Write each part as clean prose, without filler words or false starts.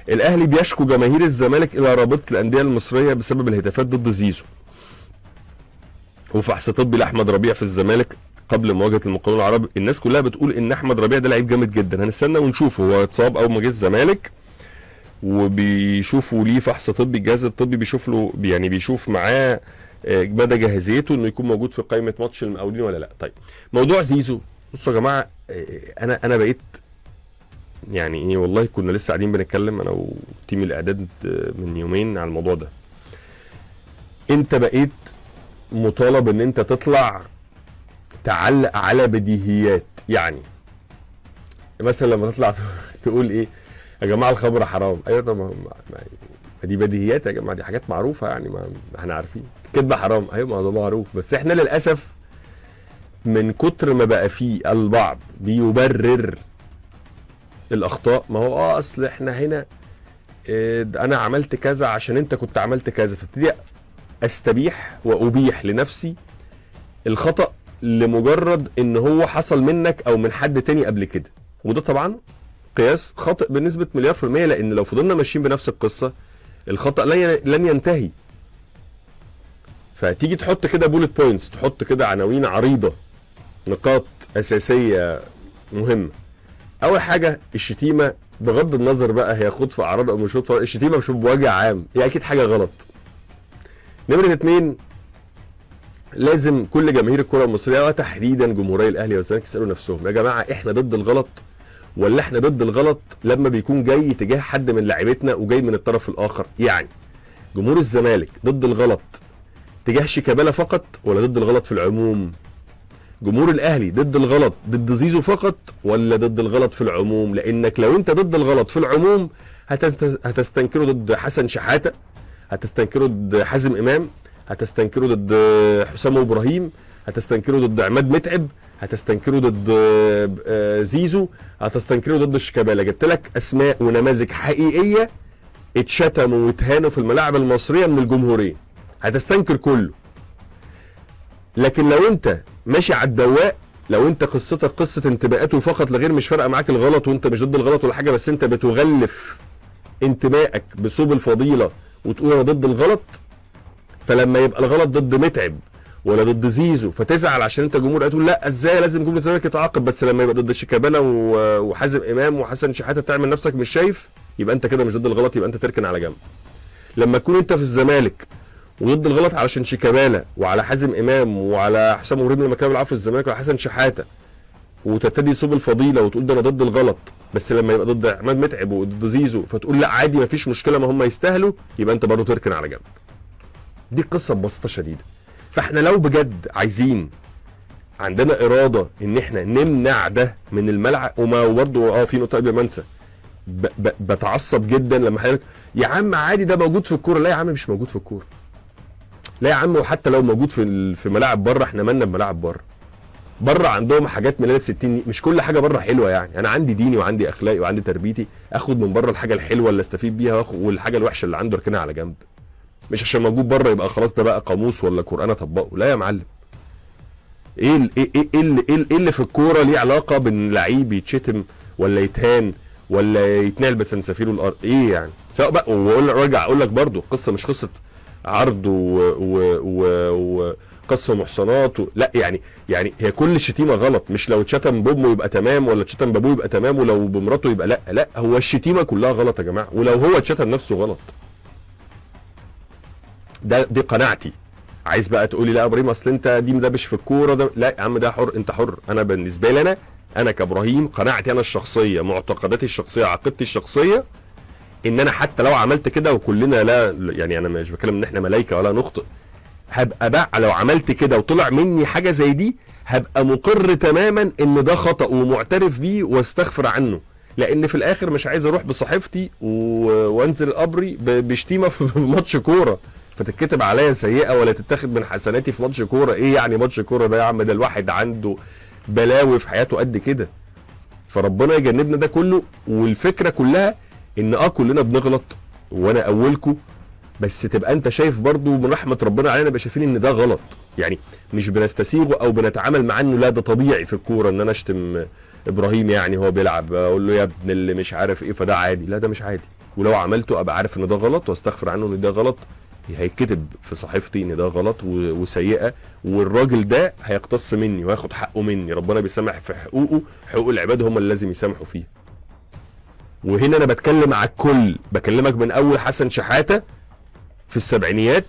الاهلي بيشكو جماهير الزمالك الى رابطه الانديه المصريه بسبب الهتافات ضد زيزو. وفحص طبي لاحمد ربيع في الزمالك قبل مواجهه المقاولون العرب. الناس كلها بتقول ان احمد ربيع ده لعيب جامد جدا، هنستنى ونشوفه. هو اتصاب اول ما جه الزمالك، وبيشوفوا ليه فحص طبي، الجهاز الطبي بيشوف له يعني بيشوف معاه مدى جاهزيته انه يكون موجود في قائمه ماتش المقاولين ولا لا. طيب موضوع زيزو، بصوا يا جماعه، انا بقيت يعني ايه، والله كنا لسه قاعدين بنتكلم انا وتيم الاعداد من يومين على الموضوع ده. انت بقيت مطالب ان انت تطلع تعلق على بديهيات. يعني مثلا لما تطلع تقول ايه يا جماعه الخمر حرام، ايوه طب ما دي بديهيات يا جماعه، دي حاجات معروفه يعني، ما احنا عارفين. الكذب حرام، ايوه ما ده معروف. بس احنا للاسف من كتر ما بقى فيه البعض بيبرر الاخطاء، ما هو اصل احنا هنا انا عملت كذا عشان انت كنت عملت كذا، فابتدي استبيح وابيح لنفسي الخطأ لمجرد ان هو حصل منك او من حد تاني قبل كده. وده طبعا قياس خاطئ بنسبة مليار في المية، لان لو فضلنا ماشيين بنفس القصة الخطأ لن ينتهي. فتيجي تحط كده بولت بوينتس، تحط كده عناوين عريضة، نقاط اساسية مهمة. اول حاجة الشتيمة، بغض النظر بقى هي خد في اعراض او مش خد، الشتيمة مش بوجه عام، هي اكيد حاجة غلط. نمرة 2، لازم كل جماهير الكرة المصرية وتحديدا جمهوري الاهلي والزمالك يسالوا نفسهم، يا جماعه احنا ضد الغلط ولا احنا ضد الغلط لما بيكون جاي تجاه حد من لاعيبتنا وجاي من الطرف الاخر؟ يعني جمهور الزمالك ضد الغلط تجاه شيكابالا فقط ولا ضد الغلط في العموم؟ جمهور الاهلي ضد الغلط ضد زيزو فقط ولا ضد الغلط في العموم؟ لانك لو انت ضد الغلط في العموم هتستنكره ضد حسن شحاته، هتستنكره ضد حازم امام، هتستنكره ضد حسام ابراهيم، هتستنكره ضد عماد متعب، هتستنكره ضد زيزو، هتستنكره ضد شيكابالا. جبت لك اسماء ونماذج حقيقيه اتشتموا واتهانوا في الملاعب المصريه من الجمهورين، هتستنكر كله. لكن لو انت ماشي على الدواء، لو انت قصتك قصه انتماءات وفقط لا غير، مش فارقه معاك الغلط وانت مش ضد الغلط ولا حاجه، بس انت بتغلف انتمائك بثوب الفضيله وتقول انا ضد الغلط، فلما يبقى الغلط ضد متعب ولا ضد زيزو فتزعل عشان انت جمهور تقول لا ازاي لازم جمهور الزمالك يتعاقب، بس لما يبقى ضد شيكابالا وحازم امام وحسن شحاته تعمل نفسك مش شايف، يبقى انت كده مش ضد الغلط، يبقى انت تركن على جنب. لما تكون انت في الزمالك وضد الغلط علشان شيكابالا وعلى حازم امام وعلى حسام ابراهيم لما كانوا بيلعبوا في الزمالك وعلى حسن شحاته، وتبتدي صوب الفضيله وتقول ده انا ضد الغلط، بس لما يبقى ضد عماد متعب وضد زيزو فتقول لا عادي مفيش مشكله ما هم يستاهلوا، يبقى انت برضه تركن على جنب. دي قصه ببساطه شديده. فاحنا لو بجد عايزين عندنا اراده ان احنا نمنع ده من الملعب، وما برضه في نقطه قبل ما انسى، بتعصب جدا لما حضرتك يا عم عادي ده موجود في الكوره. لا يا عم مش موجود في الكوره، لا يا عم، وحتى لو موجود في ملاعب بره، احنا مالنا بملاعب بره. بره عندهم حاجات من 60، مش كل حاجه بره حلوه. يعني انا عندي ديني وعندي اخلاقي وعندي تربيتي، اخد من بره الحاجه الحلوه اللي استفيد بيها والحاجه الوحشه اللي عنده اركنها على جنب. مش عشان موجود بره يبقى خلاص ده بقى قاموس ولا قرآن اطبقه. لا يا معلم، ايه اللي في الكوره ليه علاقه بان لعيب يتشتم ولا يتهان ولا يتنقل بسنسفير الارض؟ ايه يعني؟ سواء بقى، وارجع اقول لك برضو القصه مش قصه عرض وقصه محصنات لا يعني هي كل شتيمه غلط. مش لو اتشتم بامه يبقى تمام، ولا اتشتم بابوه يبقى تمام، ولو بمراته يبقى لا، هو الشتيمه كلها غلط يا جماعه، ولو هو اتشتم نفسه غلط. دي قناعتي. عايز بقى تقولي لا يا ابراهيم اصل انت دي مدبش في الكوره، ده لا يا عم، ده حر، انت حر. انا بالنسبه لي انا كابراهيم قناعتي انا الشخصيه، معتقداتي الشخصيه، عقيدتي الشخصيه، ان انا حتى لو عملت كده، وكلنا لا يعني انا مش بتكلم ان احنا ملائكه ولا نخطئ، هبقى بقى لو عملت كده وطلع مني حاجه زي دي هبقى مقر تماما ان ده خطأ ومعترف بيه واستغفر عنه. لان في الاخر مش عايز اروح بصحيفتي وانزل قبري بشتيمه في ماتش كوره فتتكتب عليا سيئه ولا تتاخد من حسناتي في ماتش كوره. ايه يعني ماتش كوره ده يا عم؟ ده الواحد عنده بلاوي في حياته قد كده. فربنا يجنبنا ده كله. والفكره كلها ان كلنا بنغلط وانا اولكم، بس تبقى انت شايف برضو من رحمه ربنا علينا نبقى شايفين ان ده غلط. يعني مش بنستسيغه او بنتعامل مع انه لا ده طبيعي في الكوره ان انا اشتم ابراهيم يعني هو بيلعب اقول له يا ابن اللي مش عارف ايه فده عادي. لا ده مش عادي. ولو عملته ابقى عارف ان ده غلط واستغفر عنه ان ده غلط، هيتكتب في صحيفتي ان ده غلط وسيئه، والراجل ده هيقتص مني وهياخد حقه مني. ربنا بيسامح في حقوقه، حقوق العباد هم اللي لازم يسامحوا فيها. وهنا انا بتكلم على الكل، بكلمك من اول حسن شحاته في السبعينيات،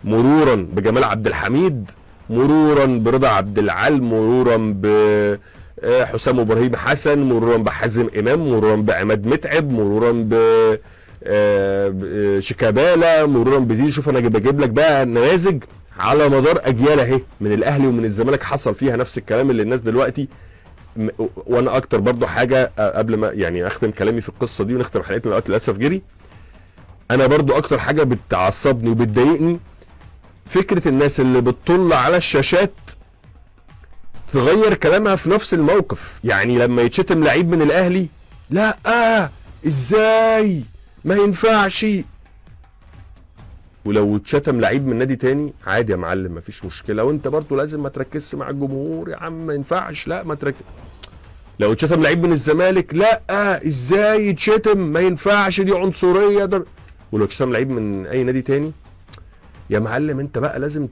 مرورا بجمال عبد الحميد، مرورا برضا عبد العال، مرورا بحسام ابراهيم حسن، مرورا بحازم امام، مرورا بعماد متعب، مرورا شيكابالا، مرورا بزيزو. شوف انا بجيب لك بقى نماذج على مدار اجيال اهي، من الاهلي ومن الزمالك حصل فيها نفس الكلام اللي الناس دلوقتي. وانا اكتر برضو حاجه قبل ما يعني اختم كلامي في القصه دي ونختم حلقتنا دلوقتي للاسف جري، انا برضو اكتر حاجه بتعصبني وبتضايقني فكره الناس اللي بتطل على الشاشات تغير كلامها في نفس الموقف. يعني لما يتشتم لعيب من الاهلي، لا ازاي ما ينفعش، ولو اتشتم لعيب من نادي تاني عادي يا معلم مفيش مشكله، وانت برضو لازم ما تركزش مع الجمهور يا عم، ما ينفعش، لا ما تركز. لو اتشتم لعيب من الزمالك، لا ازاي يتشتم، ما ينفعش، دي عنصريه ده. ولو اتشتم لعيب من اي نادي تاني، يا معلم انت بقى لازم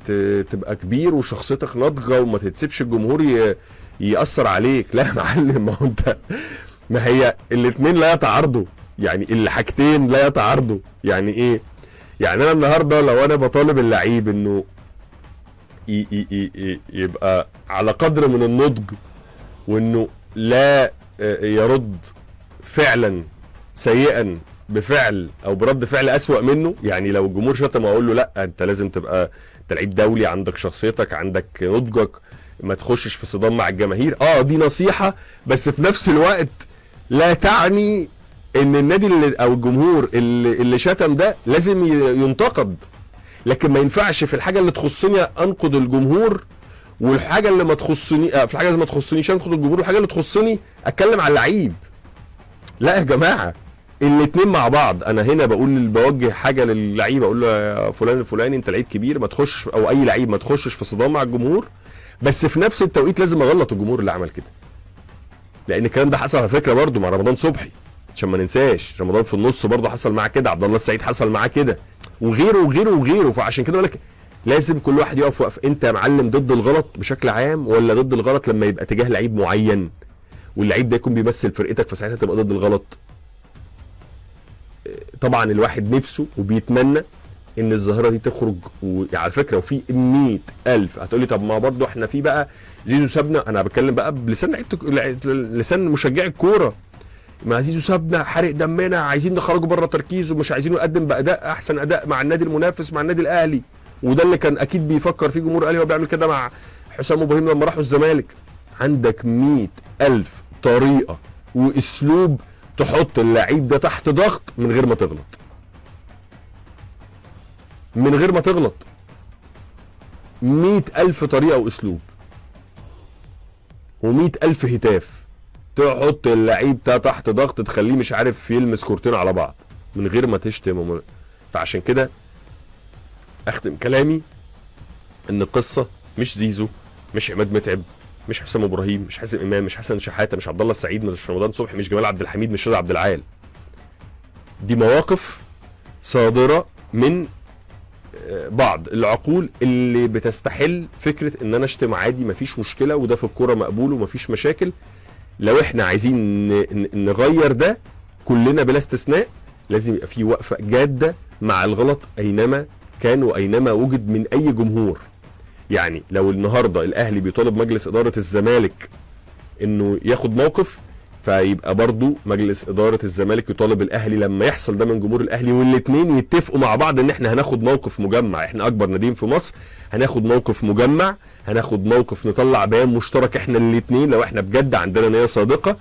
تبقى كبير وشخصيتك ناضجه وما تتسيبش الجمهور يأثر عليك. لا يا معلم، ما هو انت، ما هي الاثنين لا يتعارضوا، يعني الحاجتين لا يتعارضوا. يعني ايه؟ يعني انا النهارده لو انا بطالب اللعيب انه يبقى على قدر من النضج، وانه لا يرد فعلا سيئا بفعل او برد فعل اسوأ منه. يعني لو الجمهور شتم اقول له لا انت لازم تبقى انت لعيب دولي، عندك شخصيتك، عندك نضجك، ما تخشش في صدام مع الجماهير. دي نصيحة، بس في نفس الوقت لا تعني ان النادي اللي او الجمهور اللي شتم ده لازم ينتقد. لكن ما ينفعش في الحاجة اللي تخصني انقد الجمهور، والحاجة اللي ما تخصني في الحاجة اللي ما تخصنيش انقد الجمهور، والحاجة اللي تخصني اتكلم على اللعيب. لا يا جماعة، الاثنين مع بعض. انا هنا بوجه حاجه للعيبه، اقول له يا فلان الفلاني انت لعيب كبير، ما تخش او اي لعيب ما تخشش في صدام مع الجمهور، بس في نفس التوقيت لازم اغلط الجمهور اللي عمل كده. لان الكلام ده حصل على فكره برده مع رمضان صبحي، عشان ما ننساش رمضان في النص برده حصل معاه كده، عبد الله السعيد حصل معاه كده، وغيره وغيره وغيره. فعشان كده بقول لك لازم كل واحد يقف وقف. انت يا معلم ضد الغلط بشكل عام، ولا ضد الغلط لما يبقى تجاه لعيب معين واللعيب ده يكون بيمثل فرقتك، فساعتها تبقى ضد الغلط. طبعا الواحد نفسه وبيتمنى ان الظاهره دي تخرج. وعلى فكره وفي 100,000 هتقولي طب ما برضه احنا في بقى زيزو سابنا، انا بتكلم بقى بلسان لسان مشجعي الكوره، ما زيزو سابنا حرق دمنا، عايزين نخرجه بره تركيزه، مش عايزينه يقدم باداء احسن اداء مع النادي المنافس مع النادي الاهلي. وده اللي كان اكيد بيفكر فيه جمهور الاهلي وهو بيعمل كده مع حسام ابراهيم لما راحوا الزمالك. عندك 100,000 طريقه واسلوب تحط اللعيب ده تحت ضغط من غير ما تغلط، من غير ما تغلط. 100,000 طريقة واسلوب و100,000 هتاف تحط اللعيب ده تحت ضغط، تخليه مش عارف يلمس كورتين على بعض من غير ما تشتم. فعشان كده اختم كلامي ان القصة مش زيزو، مش عماد متعب، مش حسام ابراهيم، مش حازم امام، مش حسن شحاته، مش عبد الله السعيد، مش رمضان صبحي، مش جمال عبد الحميد، مش رضا عبد العال. دي مواقف صادره من بعض العقول اللي بتستحل فكره ان انا اشتم عادي مفيش مشكله، وده في الكوره مقبول ومفيش مشاكل. لو احنا عايزين نغير ده كلنا بلا استثناء، لازم يبقى في وقفه جاده مع الغلط اينما كان واينما وجد من اي جمهور. يعني لو النهارده الاهلي بيطالب مجلس اداره الزمالك انه ياخد موقف، فيبقى برضو مجلس اداره الزمالك يطالب الاهلي لما يحصل ده من جمهور الاهلي، والاثنين يتفقوا مع بعض ان احنا هناخد موقف مجمع. احنا اكبر ناديين في مصر، هناخد موقف مجمع، هناخد موقف نطلع بيان مشترك احنا الاثنين. لو احنا بجد عندنا نيه صادقه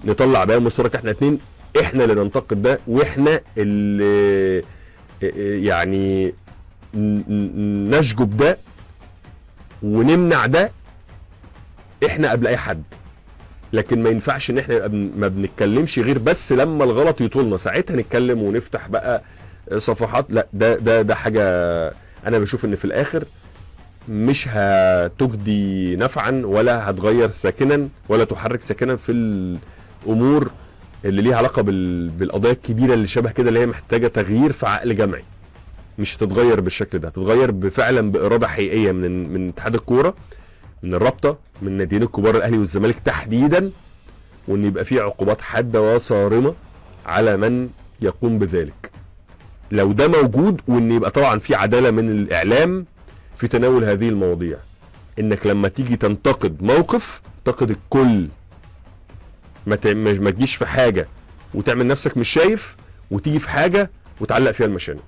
نطلع بيان مشترك احنا الاثنين، احنا اللي ننتقد ده، واحنا اللي يعني نشجب ده ونمنع ده احنا قبل اي حد. لكن ما ينفعش ان احنا ما بنتكلمش غير بس لما الغلط يطولنا، ساعتها نتكلم ونفتح بقى صفحات. لا ده حاجه انا بشوف ان في الاخر مش هتجدي نفعا ولا هتغير ساكنا ولا تحرك ساكنا في الامور اللي ليها علاقه بالقضايا الكبيره اللي شبه كده، اللي هي محتاجه تغيير في عقل جمعي. مش هتتغير بالشكل ده، هتتغير فعلا باراده حقيقيه من اتحاد الكوره، من الرابطه، من الناديين الكبار الاهلي والزمالك تحديدا، وان يبقى في عقوبات حاده وصارمه على من يقوم بذلك. لو ده موجود، وان يبقى طبعا في عداله من الاعلام في تناول هذه المواضيع، انك لما تيجي تنتقد موقف تنتقد الكل، ما تجيش في حاجه وتعمل نفسك مش شايف، وتيجي في حاجه وتعلق فيها المشانق.